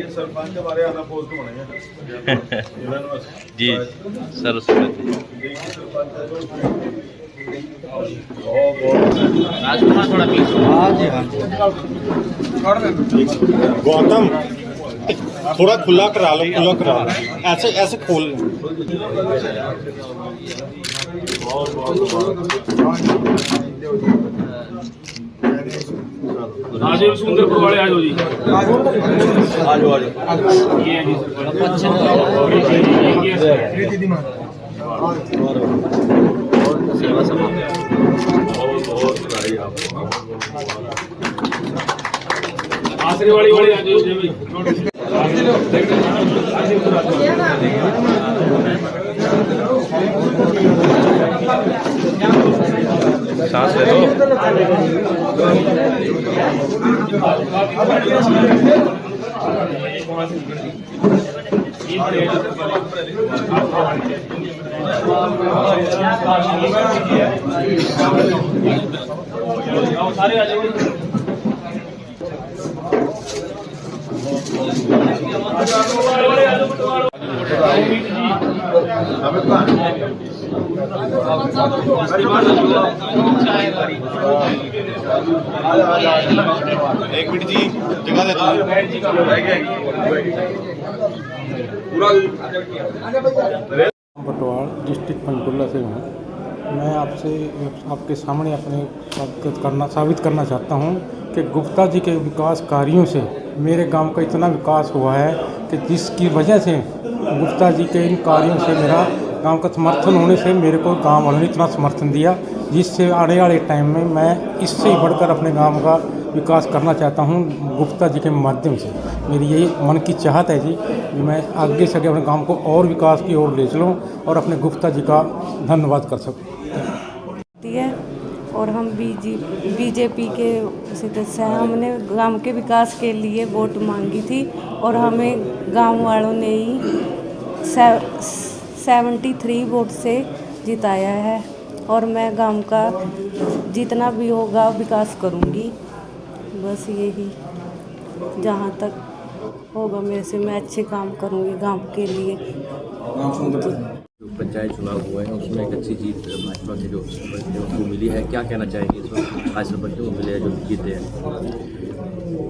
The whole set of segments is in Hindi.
सरपंच बारे आना पोस्ट होने जी सर थोड़ा प्लीज। हाँ जी हाँ गौतम थोड़ा खुला करा लो, खुला करा लो, ऐसे ऐसे खोल लो। आज सुंदरपुर वाले आज हो जी, आज ये है जी सेवा समाप्त। आसरे वाली वाले आज हो जी। सांस ले लो। सारे आ जाओ। एक मिनट जी जगह दे बटवाल डिस्ट्रिक्ट पंचकुला से हूँ। मैं आपसे आपके सामने अपने साबित करना चाहता हूँ कि गुप्ता जी के विकास कार्यों से मेरे गांव का इतना विकास हुआ है कि जिसकी वजह से गुप्ता जी के इन कार्यों से मेरा गांव का समर्थन होने से मेरे को गांव वालों ने इतना समर्थन दिया, जिससे आने वाले टाइम में मैं इससे ही बढ़कर अपने गांव का विकास करना चाहता हूं गुप्ता जी के माध्यम से। मेरी यही मन की चाहत है जी कि मैं आगे से आगे अपने गांव को और विकास की ओर ले चलूँ और अपने गुप्ता जी का धन्यवाद कर सकूँ। और हम बीजेपी के सदस्य हैं। हमने गांव के विकास के लिए वोट मांगी थी और हमें गांव वालों ने ही 73 वोट से जिताया है और मैं गांव का जितना भी होगा विकास करूंगी। बस यही, जहां तक होगा मेरे से मैं अच्छे काम करूंगी गांव के लिए। पंचायत चुनाव हुए हैं उसमें एक अच्छी जीत भाजपा के जो को मिली है, क्या कहना चाहेंगे इस वक्त आज सरपंचों को मिले हैं जो जीते हैं?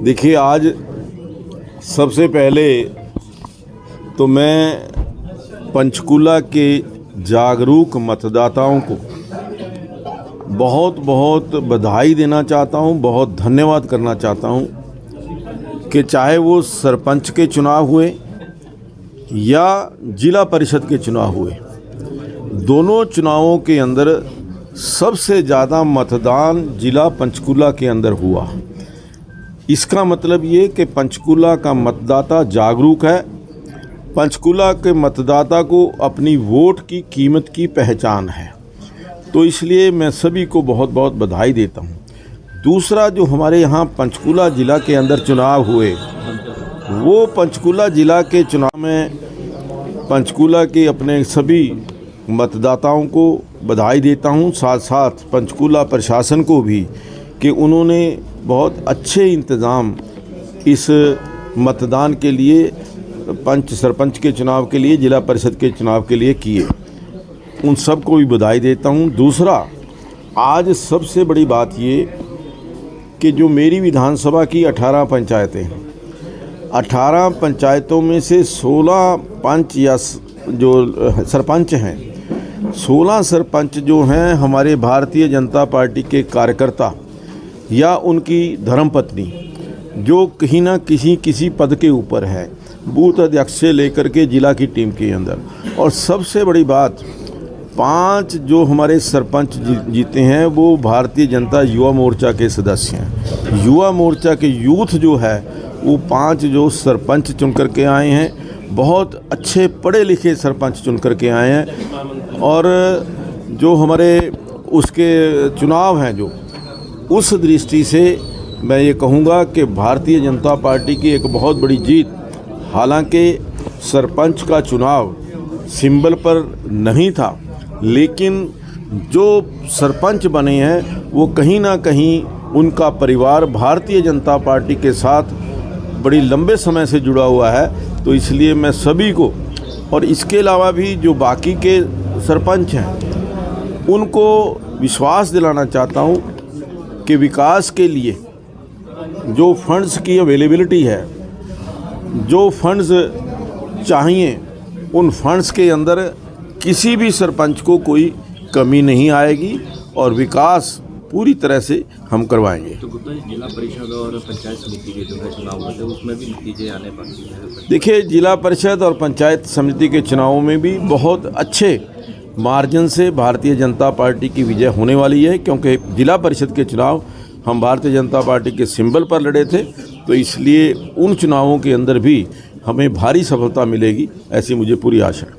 देखिए, आज सबसे पहले तो मैं पंचकुला के जागरूक मतदाताओं को बहुत बहुत बधाई देना चाहता हूं, बहुत धन्यवाद करना चाहता हूं कि चाहे वो सरपंच के चुनाव हुए या जिला परिषद के चुनाव हुए, दोनों चुनावों के अंदर सबसे ज़्यादा मतदान जिला पंचकुला के अंदर हुआ। इसका मतलब ये कि पंचकुला का मतदाता जागरूक है, पंचकुला के मतदाता को अपनी वोट की कीमत की पहचान है, तो इसलिए मैं सभी को बहुत बहुत बधाई देता हूँ। दूसरा, जो हमारे यहाँ पंचकुला ज़िला के अंदर चुनाव हुए, वो पंचकुला ज़िला के चुनाव में पंचकुला के अपने सभी मतदाताओं को बधाई देता हूँ, साथ साथ पंचकुला प्रशासन को भी कि उन्होंने बहुत अच्छे इंतज़ाम इस मतदान के लिए, पंच सरपंच के चुनाव के लिए, जिला परिषद के चुनाव के लिए किए। उन सब को भी बधाई देता हूँ। दूसरा, आज सबसे बड़ी बात ये कि जो मेरी विधानसभा की 18 पंचायतें हैं, 18 पंचायतों में से 16 पंच या जो सरपंच हैं, 16 सरपंच जो हैं हमारे भारतीय जनता पार्टी के कार्यकर्ता या उनकी धर्मपत्नी, जो कहीं ना किसी पद के ऊपर है, बूथ अध्यक्ष से लेकर के जिला की टीम के अंदर। और सबसे बड़ी बात, 5 जो हमारे सरपंच जीते हैं वो भारतीय जनता युवा मोर्चा के सदस्य हैं। युवा मोर्चा के यूथ जो है वो 5 जो सरपंच चुन करके आए हैं, बहुत अच्छे पढ़े लिखे सरपंच चुन करके आए हैं। और जो हमारे उसके चुनाव हैं, जो उस दृष्टि से मैं ये कहूँगा कि भारतीय जनता पार्टी की एक बहुत बड़ी जीत। हालांकि सरपंच का चुनाव सिंबल पर नहीं था, लेकिन जो सरपंच बने हैं वो कहीं ना कहीं उनका परिवार भारतीय जनता पार्टी के साथ बड़ी लंबे समय से जुड़ा हुआ है। तो इसलिए मैं सभी को, और इसके अलावा भी जो बाकी के सरपंच हैं, उनको विश्वास दिलाना चाहता हूँ कि विकास के लिए जो फंड्स की अवेलेबिलिटी है, जो फंड्स चाहिए, उन फंड्स के अंदर किसी भी सरपंच को कोई कमी नहीं आएगी और विकास पूरी तरह से हम करवाएंगे। तो गुप्ता जी, जिला परिषद और पंचायत समिति के जो है चुनाव होते हैं उसमें भी नतीजे आने बाकी हैं? देखिए, जिला परिषद और पंचायत समिति के चुनावों में भी बहुत अच्छे मार्जिन से भारतीय जनता पार्टी की विजय होने वाली है, क्योंकि जिला परिषद के चुनाव हम भारतीय जनता पार्टी के सिंबल पर लड़े थे। तो इसलिए उन चुनावों के अंदर भी हमें भारी सफलता मिलेगी, ऐसी मुझे पूरी आशा है।